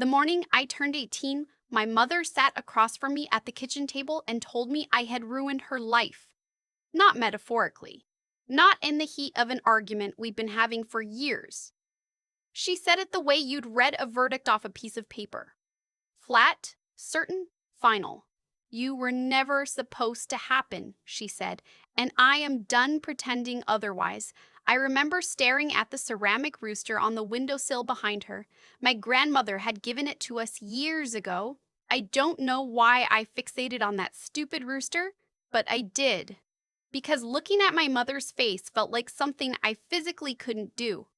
The morning I turned 18, my mother sat across from me at the kitchen table and told me I had ruined her life. Not metaphorically. Not in the heat of an argument we'd been having for years. She said it the way you'd read a verdict off a piece of paper. Flat, certain, final. You were never supposed to happen, she said, and I am done pretending otherwise. I remember staring at the ceramic rooster on the windowsill behind her. My grandmother had given it to us years ago. I don't know why I fixated on that stupid rooster, but I did. Because looking at my mother's face felt like something I physically couldn't do.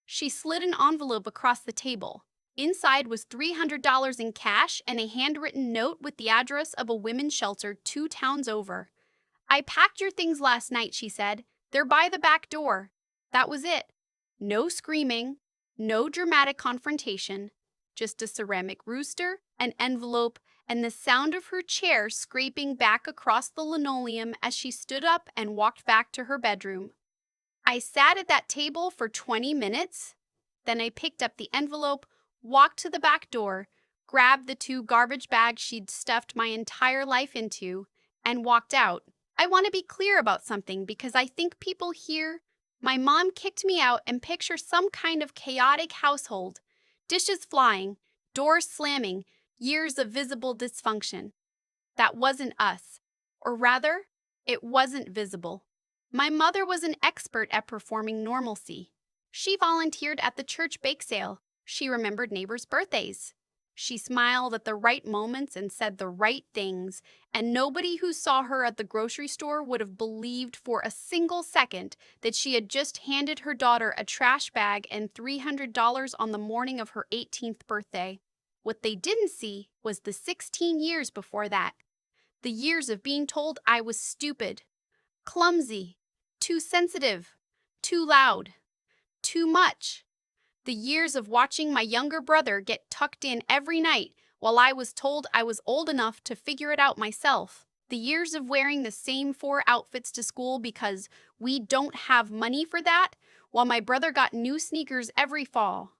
She slid an envelope across the table. Inside was $300 in cash and a handwritten note with the address of a women's shelter 2 towns over. I packed your things last night, she said. They're by the back door. That was it. No screaming, no dramatic confrontation, just a ceramic rooster, an envelope, and the sound of her chair scraping back across the linoleum as she stood up and walked back to her bedroom. I sat at that table for 20 minutes. Then I picked up the envelope, walked to the back door, grabbed the 2 garbage bags she'd stuffed my entire life into, and walked out. I want to be clear about something because I think people hear my mom kicked me out and picture some kind of chaotic household. Dishes flying, doors slamming, years of visible dysfunction. That wasn't us. Or rather, it wasn't visible. My mother was an expert at performing normalcy. She volunteered at the church bake sale. She remembered neighbors' birthdays. She smiled at the right moments and said the right things, and nobody who saw her at the grocery store would have believed for a single second that she had just handed her daughter a trash bag and $300 on the morning of her 18th birthday. What they didn't see was the 16 years before that. The years of being told I was stupid, clumsy, too sensitive, too loud, too much. The years of watching my younger brother get tucked in every night while I was told I was old enough to figure it out myself. The years of wearing the same 4 outfits to school because we don't have money for that, while my brother got new sneakers every fall.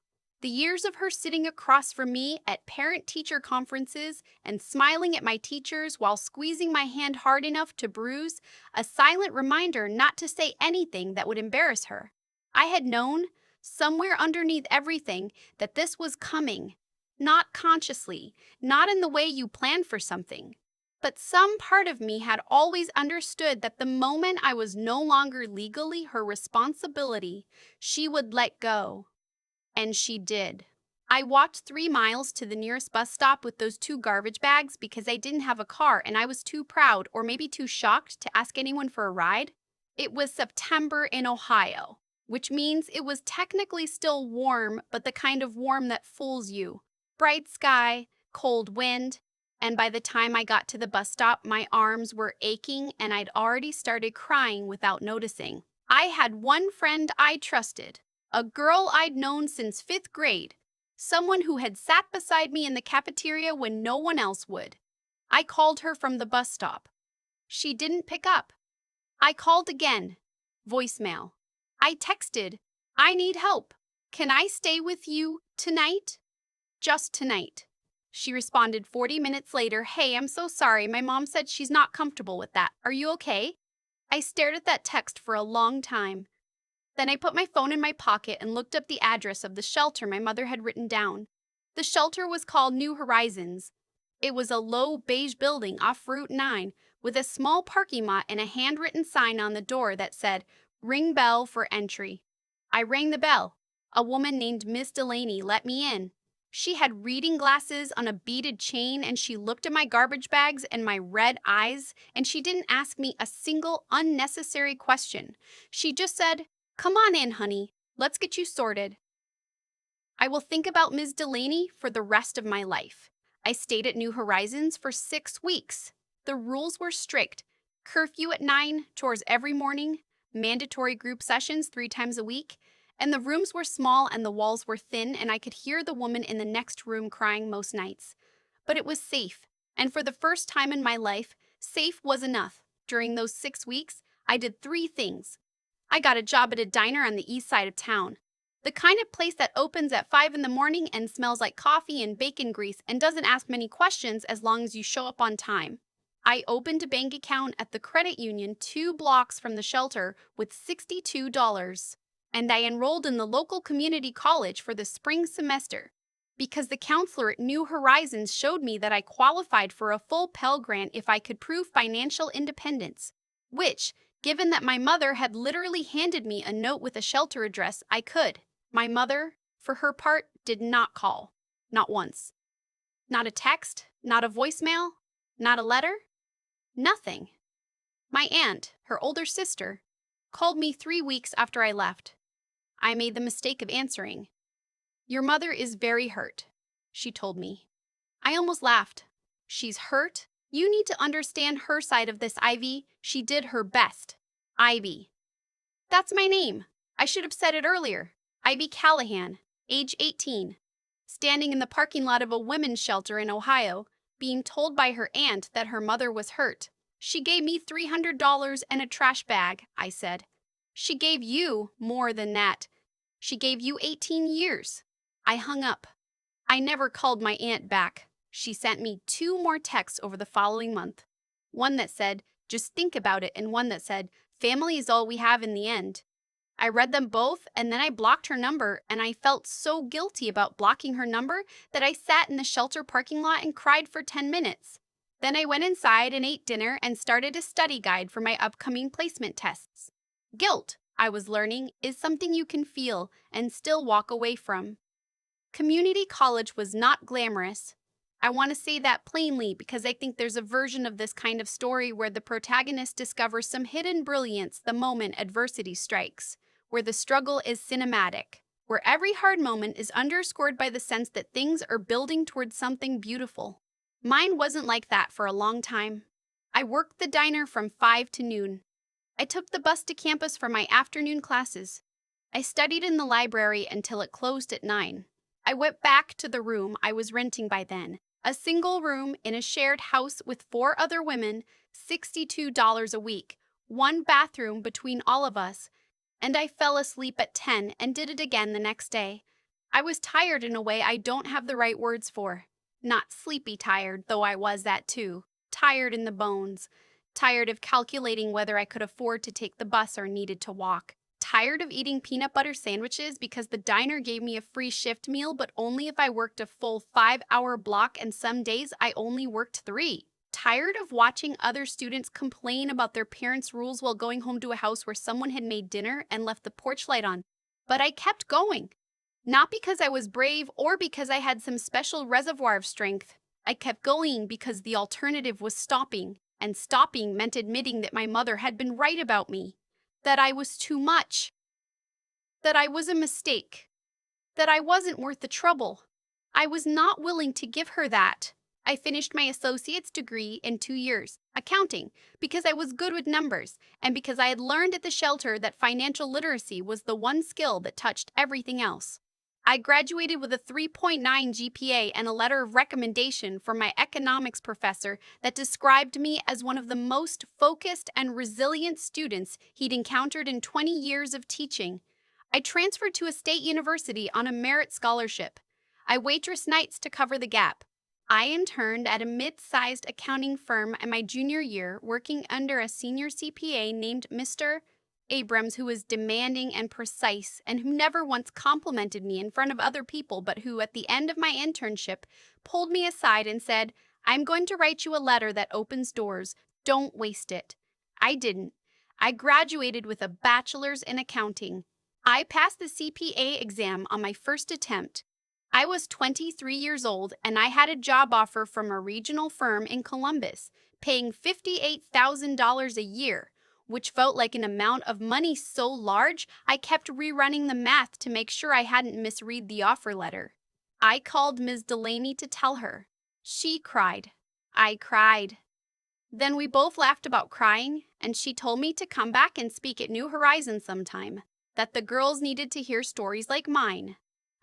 The years of her sitting across from me at parent-teacher conferences and smiling at my teachers while squeezing my hand hard enough to bruise, a silent reminder not to say anything that would embarrass her. I had known, somewhere underneath everything, that this was coming. Not consciously, not in the way you plan for something. But some part of me had always understood that the moment I was no longer legally her responsibility, she would let go. And she did. I walked 3 miles to the nearest bus stop with those 2 garbage bags because I didn't have a car and I was too proud or maybe too shocked to ask anyone for a ride. It was September in Ohio, which means it was technically still warm, but the kind of warm that fools you. Bright sky, cold wind, and by the time I got to the bus stop, my arms were aching and I'd already started crying without noticing. I had one friend I trusted. A girl I'd known since 5th grade, someone who had sat beside me in the cafeteria when no one else would. I called her from the bus stop. She didn't pick up. I called again. Voicemail. I texted, I need help. Can I stay with you tonight? Just tonight. She responded 40 minutes later, hey, I'm so sorry. My mom said she's not comfortable with that. Are you okay? I stared at that text for a long time. Then I put my phone in my pocket and looked up the address of the shelter my mother had written down. The shelter was called New Horizons. It was a low beige building off Route 9 with a small parking lot and a handwritten sign on the door that said, Ring bell for entry. I rang the bell. A woman named Miss Delaney let me in. She had reading glasses on a beaded chain and she looked at my garbage bags and my red eyes and she didn't ask me a single unnecessary question. She just said, come on in, honey. Let's get you sorted. I will think about Ms. Delaney for the rest of my life. I stayed at New Horizons for 6 weeks. The rules were strict. Curfew at 9, chores every morning, mandatory group sessions 3 times a week, and the rooms were small and the walls were thin and I could hear the woman in the next room crying most nights. But it was safe, and for the first time in my life, safe was enough. During those 6 weeks, I did 3 things. I got a job at a diner on the east side of town. The kind of place that opens at 5 in the morning and smells like coffee and bacon grease and doesn't ask many questions as long as you show up on time. I opened a bank account at the credit union 2 blocks from the shelter with $62, and I enrolled in the local community college for the spring semester because the counselor at New Horizons showed me that I qualified for a full Pell Grant if I could prove financial independence, which, given that my mother had literally handed me a note with a shelter address, I could. My mother, for her part, did not call. Not once. Not a text, not a voicemail, not a letter, nothing. My aunt, her older sister, called me 3 weeks after I left. I made the mistake of answering. "Your mother is very hurt," she told me. I almost laughed. "She's hurt? You need to understand her side of this, Ivy. She did her best." Ivy. That's my name. I should have said it earlier. Ivy Callahan, age 18. Standing in the parking lot of a women's shelter in Ohio, being told by her aunt that her mother was hurt. "She gave me $300 and a trash bag," I said. "She gave you more than that. She gave you 18 years. I hung up. I never called my aunt back. She sent me 2 more texts over the following month. One that said, "Just think about it," and one that said, "Family is all we have in the end." I read them both, and then I blocked her number, and I felt so guilty about blocking her number that I sat in the shelter parking lot and cried for 10 minutes. Then I went inside and ate dinner and started a study guide for my upcoming placement tests. Guilt, I was learning, is something you can feel and still walk away from. Community college was not glamorous. I want to say that plainly because I think there's a version of this kind of story where the protagonist discovers some hidden brilliance the moment adversity strikes, where the struggle is cinematic, where every hard moment is underscored by the sense that things are building towards something beautiful. Mine wasn't like that for a long time. I worked the diner from 5 to noon. I took the bus to campus for my afternoon classes. I studied in the library until it closed at 9. I went back to the room I was renting by then, a single room in a shared house with 4 other women, $62 a week, 1 bathroom between all of us, and I fell asleep at 10 and did it again the next day. I was tired in a way I don't have the right words for. Not sleepy tired, though I was that too. Tired in the bones. Tired of calculating whether I could afford to take the bus or needed to walk. Tired of eating peanut butter sandwiches because the diner gave me a free shift meal, but only if I worked a full 5-hour block, and some days I only worked 3. Tired of watching other students complain about their parents' rules while going home to a house where someone had made dinner and left the porch light on. But I kept going. Not because I was brave or because I had some special reservoir of strength. I kept going because the alternative was stopping, and stopping meant admitting that my mother had been right about me. That I was too much. That I was a mistake. That I wasn't worth the trouble. I was not willing to give her that. I finished my associate's degree in 2 years, accounting, because I was good with numbers, and because I had learned at the shelter that financial literacy was the one skill that touched everything else. I graduated with a 3.9 GPA and a letter of recommendation from my economics professor that described me as one of the most focused and resilient students he'd encountered in 20 years of teaching. I transferred to a state university on a merit scholarship. I waitressed nights to cover the gap. I interned at a mid-sized accounting firm in my junior year, working under a senior CPA named Mr. Abrams, who was demanding and precise and who never once complimented me in front of other people, but who, at the end of my internship, pulled me aside and said, "I'm going to write you a letter that opens doors. Don't waste it." I didn't. I graduated with a bachelor's in accounting. I passed the CPA exam on my first attempt. I was 23 years old, and I had a job offer from a regional firm in Columbus, paying $58,000 a year, which felt like an amount of money so large I kept rerunning the math to make sure I hadn't misread the offer letter. I called Ms. Delaney to tell her. She cried. I cried. Then we both laughed about crying, and she told me to come back and speak at New Horizons sometime, that the girls needed to hear stories like mine.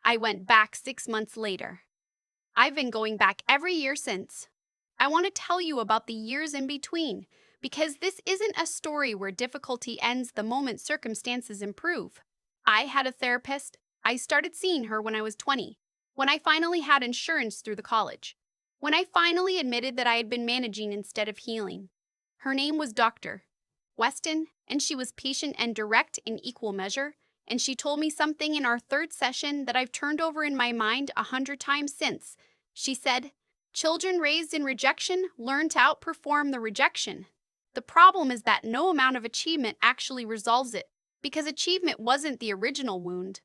I went back 6 months later. I've been going back every year since. I want to tell you about the years in between, because this isn't a story where difficulty ends the moment circumstances improve. I had a therapist, I started seeing her when I was 20, when I finally had insurance through the college, when I finally admitted that I had been managing instead of healing. Her name was Dr. Weston, and she was patient and direct in equal measure, and she told me something in our third session that I've turned over in my mind 100 times since. She said, "Children raised in rejection learn to outperform the rejection. The problem is that no amount of achievement actually resolves it, because achievement wasn't the original wound."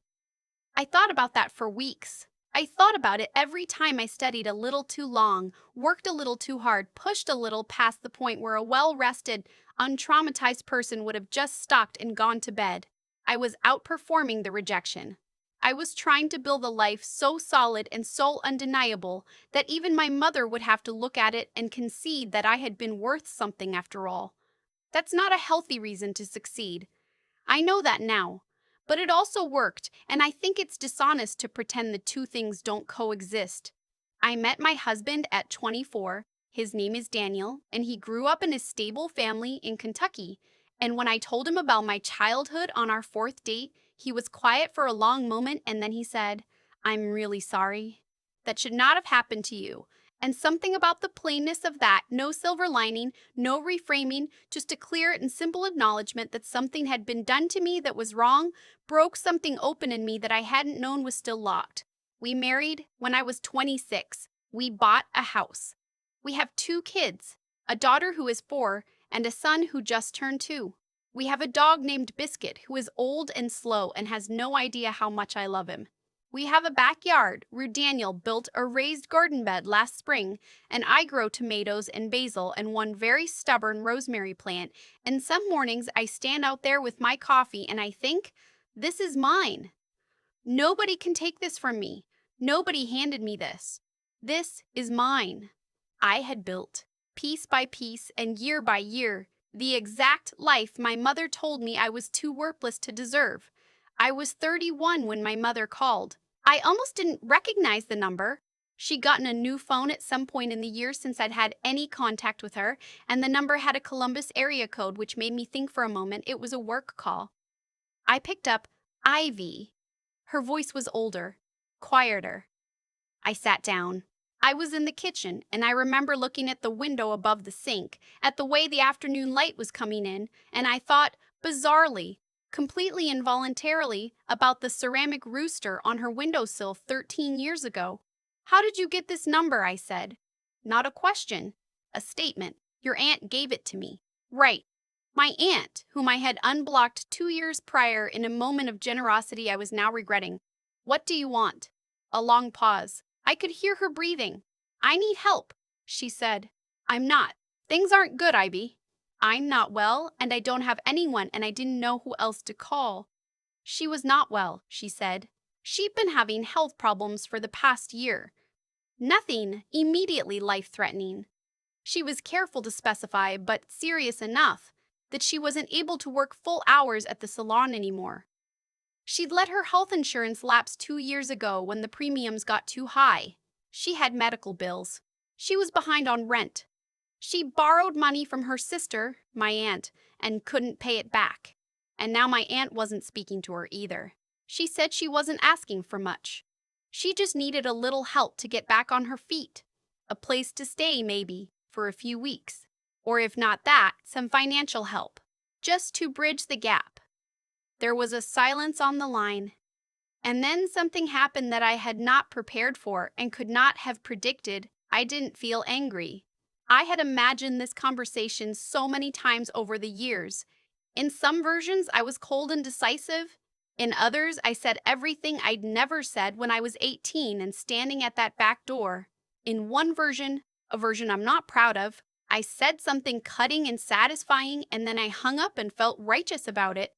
I thought about that for weeks. I thought about it every time I studied a little too long, worked a little too hard, pushed a little past the point where a well-rested, untraumatized person would have just stopped and gone to bed. I was outperforming the rejection. I was trying to build a life so solid and so undeniable that even my mother would have to look at it and concede that I had been worth something after all. That's not a healthy reason to succeed. I know that now. But it also worked, and I think it's dishonest to pretend the two things don't coexist. I met my husband at 24. His name is Daniel, and he grew up in a stable family in Kentucky. And when I told him about my childhood on our fourth date, he was quiet for a long moment and then he said, "I'm really sorry. That should not have happened to you." And something about the plainness of that, no silver lining, no reframing, just a clear and simple acknowledgement that something had been done to me that was wrong, broke something open in me that I hadn't known was still locked. We married when I was 26. We bought a house. We have 2 kids, a daughter who is 4 and a son who just turned 2. We have a dog named Biscuit who is old and slow and has no idea how much I love him. We have a backyard where Daniel built a raised garden bed last spring, and I grow tomatoes and basil and one very stubborn rosemary plant, and some mornings I stand out there with my coffee and I think, this is mine. Nobody can take this from me. Nobody handed me this. This is mine. I had built, piece by piece and year by year, the exact life my mother told me I was too worthless to deserve. I was 31 when my mother called. I almost didn't recognize the number. She'd gotten a new phone at some point in the year since I'd had any contact with her, and the number had a Columbus area code, which made me think for a moment it was a work call. I picked up Ivy. Her voice was older, quieter. I sat down. I was in the kitchen, and I remember looking at the window above the sink, at the way the afternoon light was coming in, and I thought, bizarrely, completely involuntarily, about the ceramic rooster on her windowsill 13 years ago. "How did you get this number?" I said. Not a question, a statement. "Your aunt gave it to me." Right. My aunt, whom I had unblocked 2 years prior in a moment of generosity I was now regretting. "What do you want?" A long pause. I could hear her breathing. "I need help," she said. "I'm not. Things aren't good, Ivy. I'm not well, and I don't have anyone, and I didn't know who else to call." She was not well, she said. She'd been having health problems for the past year. Nothing immediately life-threatening. She was careful to specify, but serious enough, that she wasn't able to work full hours at the salon anymore. She'd let her health insurance lapse 2 years ago when the premiums got too high. She had medical bills. She was behind on rent. She borrowed money from her sister, my aunt, and couldn't pay it back. And now my aunt wasn't speaking to her either. She said she wasn't asking for much. She just needed a little help to get back on her feet. A place to stay, maybe, for a few weeks. Or if not that, some financial help. Just to bridge the gap. There was a silence on the line. And then something happened that I had not prepared for and could not have predicted. I didn't feel angry. I had imagined this conversation so many times over the years. In some versions, I was cold and decisive. In others, I said everything I'd never said when I was 18 and standing at that back door. In one version, a version I'm not proud of, I said something cutting and satisfying, and then I hung up and felt righteous about it.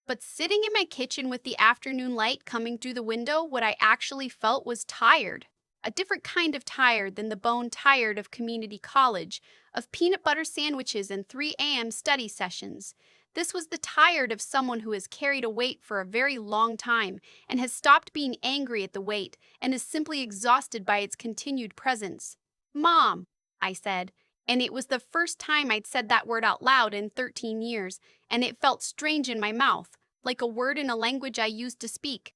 But sitting in my kitchen with the afternoon light coming through the window, what I actually felt was tired. A different kind of tired than the bone tired of community college, of peanut butter sandwiches and 3 a.m. study sessions. This was the tired of someone who has carried a weight for a very long time and has stopped being angry at the weight and is simply exhausted by its continued presence. "Mom," I said, and it was the first time I'd said that word out loud in 13 years, and it felt strange in my mouth, like a word in a language I used to speak.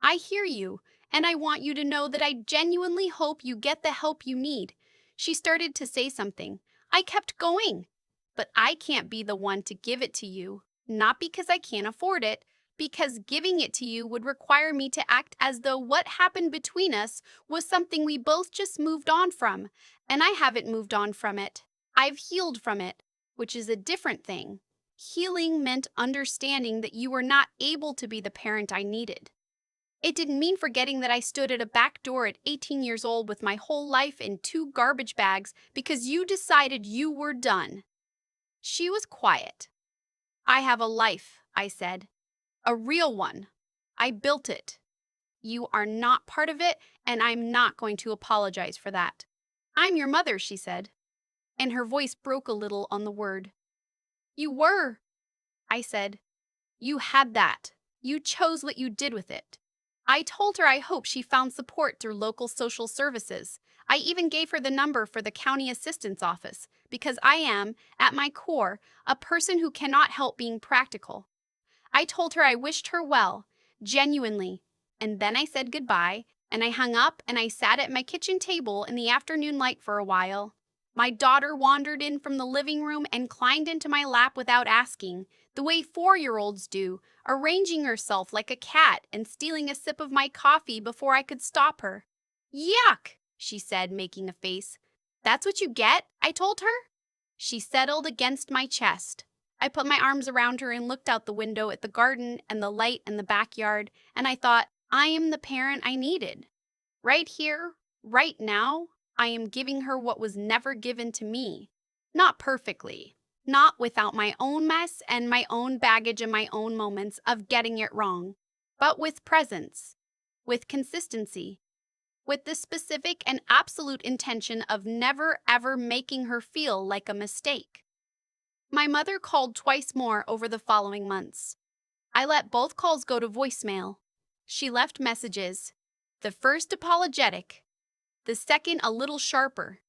I hear you, and I want you to know that I genuinely hope you get the help you need. She started to say something. I kept going. But I can't be the one to give it to you. Not because I can't afford it, because giving it to you would require me to act as though what happened between us was something we both just moved on from, and I haven't moved on from it. I've healed from it, which is a different thing. Healing meant understanding that you were not able to be the parent I needed. It didn't mean forgetting that I stood at a back door at 18 years old with my whole life in two garbage bags because you decided you were done. She was quiet. I have a life, I said. A real one. I built it. You are not part of it, and I'm not going to apologize for that. I'm your mother, she said, and her voice broke a little on the word. You were, I said. You had that. You chose what you did with it. I told her I hope she found support through local social services. I even gave her the number for the county assistance office because I am, at my core, a person who cannot help being practical. I told her I wished her well, genuinely, and then I said goodbye, and I hung up and I sat at my kitchen table in the afternoon light for a while. My daughter wandered in from the living room and climbed into my lap without asking, the way 4-year-olds do, arranging herself like a cat and stealing a sip of my coffee before I could stop her. Yuck, she said, making a face. That's what you get, I told her. She settled against my chest. I put my arms around her and looked out the window at the garden and the light and the backyard, and I thought, I am the parent I needed. Right here, right now, I am giving her what was never given to me. Not perfectly, not without my own mess and my own baggage and my own moments of getting it wrong, but with presence, with consistency, with the specific and absolute intention of never ever making her feel like a mistake. My mother called twice more over the following months. I let both calls go to voicemail. She left messages, the first apologetic, the second a little sharper,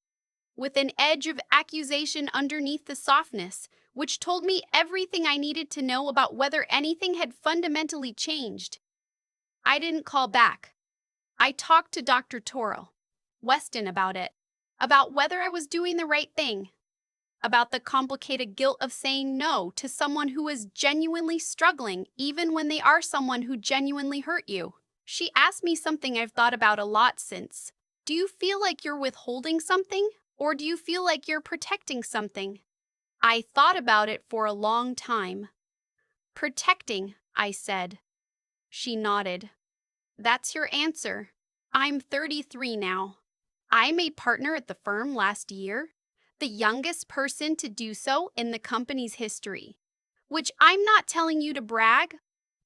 with an edge of accusation underneath the softness, which told me everything I needed to know about whether anything had fundamentally changed. I didn't call back. I talked to Dr. Toro, Weston, about it, about whether I was doing the right thing, about the complicated guilt of saying no to someone who is genuinely struggling, even when they are someone who genuinely hurt you. She asked me something I've thought about a lot since. Do you feel like you're withholding something, or do you feel like you're protecting something? I thought about it for a long time. Protecting, I said. She nodded. That's your answer. I'm 33 now. I made partner at the firm last year, the youngest person to do so in the company's history, which I'm not telling you to brag,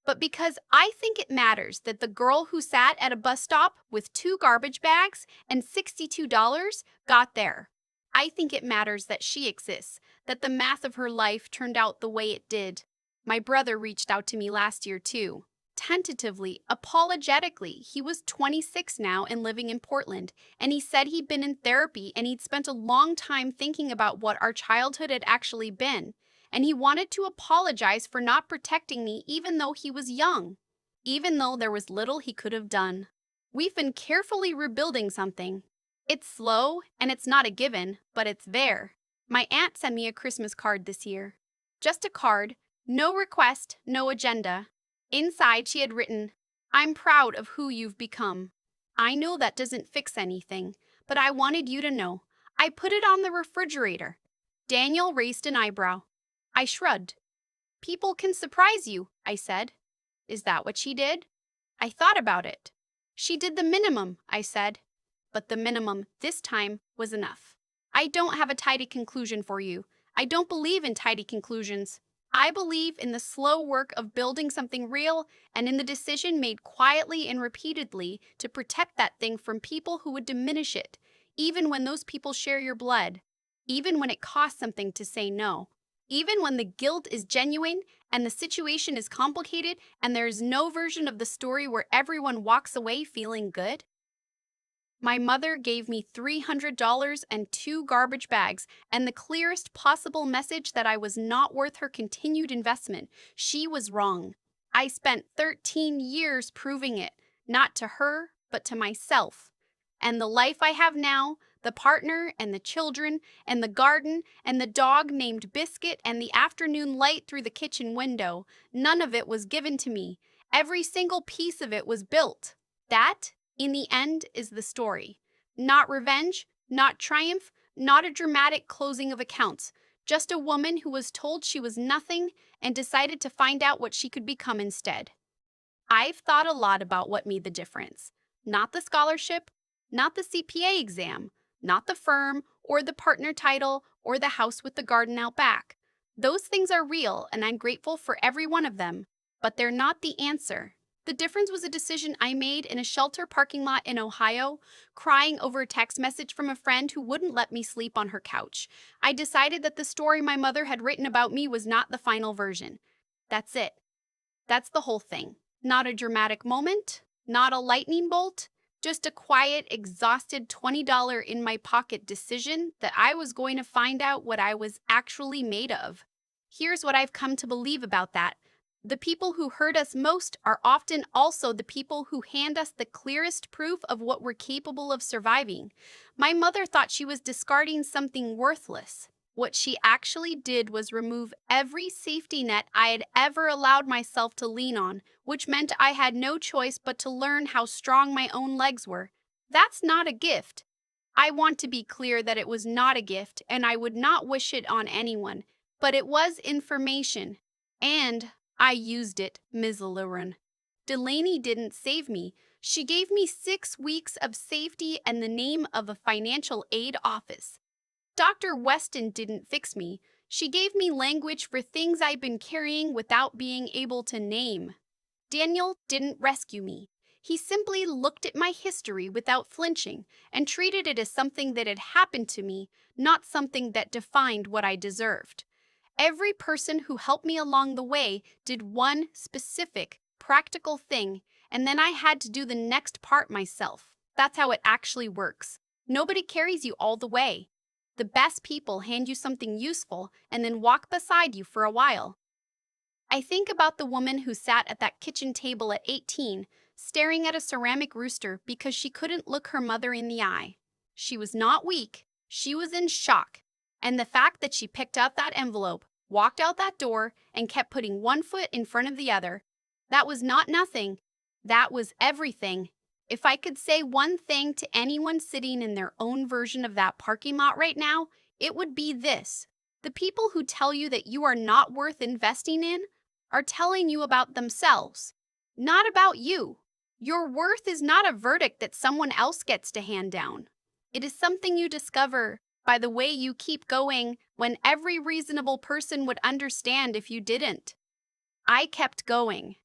but because I think it matters that the girl who sat at a bus stop with 2 garbage bags and $62 got there. I think it matters that she exists, that the math of her life turned out the way it did. My brother reached out to me last year too. Tentatively, apologetically. He was 26 now and living in Portland, and he said he'd been in therapy and he'd spent a long time thinking about what our childhood had actually been, and he wanted to apologize for not protecting me even though he was young, even though there was little he could have done. We've been carefully rebuilding something. It's slow and it's not a given, but it's there. My aunt sent me a Christmas card this year. Just a card, no request, no agenda. Inside, she had written, I'm proud of who you've become. I know that doesn't fix anything, but I wanted you to know. I put it on the refrigerator. Daniel raised an eyebrow. I shrugged. People can surprise you, I said. Is that what she did? I thought about it. She did the minimum, I said. But the minimum, this time, was enough. I don't have a tidy conclusion for you. I don't believe in tidy conclusions. I believe in the slow work of building something real and in the decision made quietly and repeatedly to protect that thing from people who would diminish it, even when those people share your blood, even when it costs something to say no, even when the guilt is genuine and the situation is complicated and there is no version of the story where everyone walks away feeling good. My mother gave me $300 and 2 garbage bags and the clearest possible message that I was not worth her continued investment. She was wrong. I spent 13 years proving it. not to her, but to myself. And the life I have now, the partner and the children and the garden and the dog named Biscuit and the afternoon light through the kitchen window, none of it was given to me. Every single piece of it was built. That, in the end, is the story. Not revenge, not triumph, not a dramatic closing of accounts. Just a woman who was told she was nothing and decided to find out what she could become instead. I've thought a lot about what made the difference. Not the scholarship, not the CPA exam, not the firm or the partner title or the house with the garden out back. Those things are real and I'm grateful for every one of them, but they're not the answer. The difference was a decision I made in a shelter parking lot in Ohio, crying over a text message from a friend who wouldn't let me sleep on her couch. I decided that the story my mother had written about me was not the final version. That's it. That's the whole thing. Not a dramatic moment, not a lightning bolt, just a quiet, exhausted $20 in my pocket decision that I was going to find out what I was actually made of. Here's what I've come to believe about that. The people who hurt us most are often also the people who hand us the clearest proof of what we're capable of surviving. My mother thought she was discarding something worthless. What she actually did was remove every safety net I had ever allowed myself to lean on, which meant I had no choice but to learn how strong my own legs were. That's not a gift. I want to be clear that it was not a gift, and I would not wish it on anyone, but it was information. And I used it, Ms. Liron. Delaney didn't save me. She gave me 6 weeks of safety and the name of a financial aid office. Dr. Weston didn't fix me. She gave me language for things I'd been carrying without being able to name. Daniel didn't rescue me. He simply looked at my history without flinching and treated it as something that had happened to me, not something that defined what I deserved. Every person who helped me along the way did one specific, practical thing, and then I had to do the next part myself. That's how it actually works. Nobody carries you all the way. The best people hand you something useful and then walk beside you for a while. I think about the woman who sat at that kitchen table at 18, staring at a ceramic rooster because she couldn't look her mother in the eye. She was not weak, she was in shock. And the fact that she picked up that envelope, walked out that door, and kept putting one foot in front of the other, that was not nothing. That was everything. If I could say one thing to anyone sitting in their own version of that parking lot right now, it would be this. The people who tell you that you are not worth investing in are telling you about themselves, not about you. Your worth is not a verdict that someone else gets to hand down. It is something you discover by the way you keep going when every reasonable person would understand if you didn't. I kept going.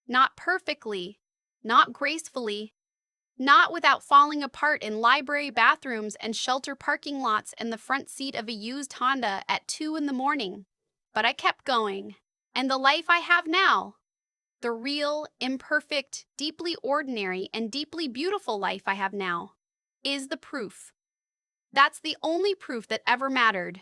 Not perfectly, not gracefully, not without falling apart in library bathrooms and shelter parking lots and the front seat of a used Honda at 2 in the morning. But I kept going. And the life I have now, the real, imperfect, deeply ordinary, and deeply beautiful life I have now, is the proof. That's the only proof that ever mattered.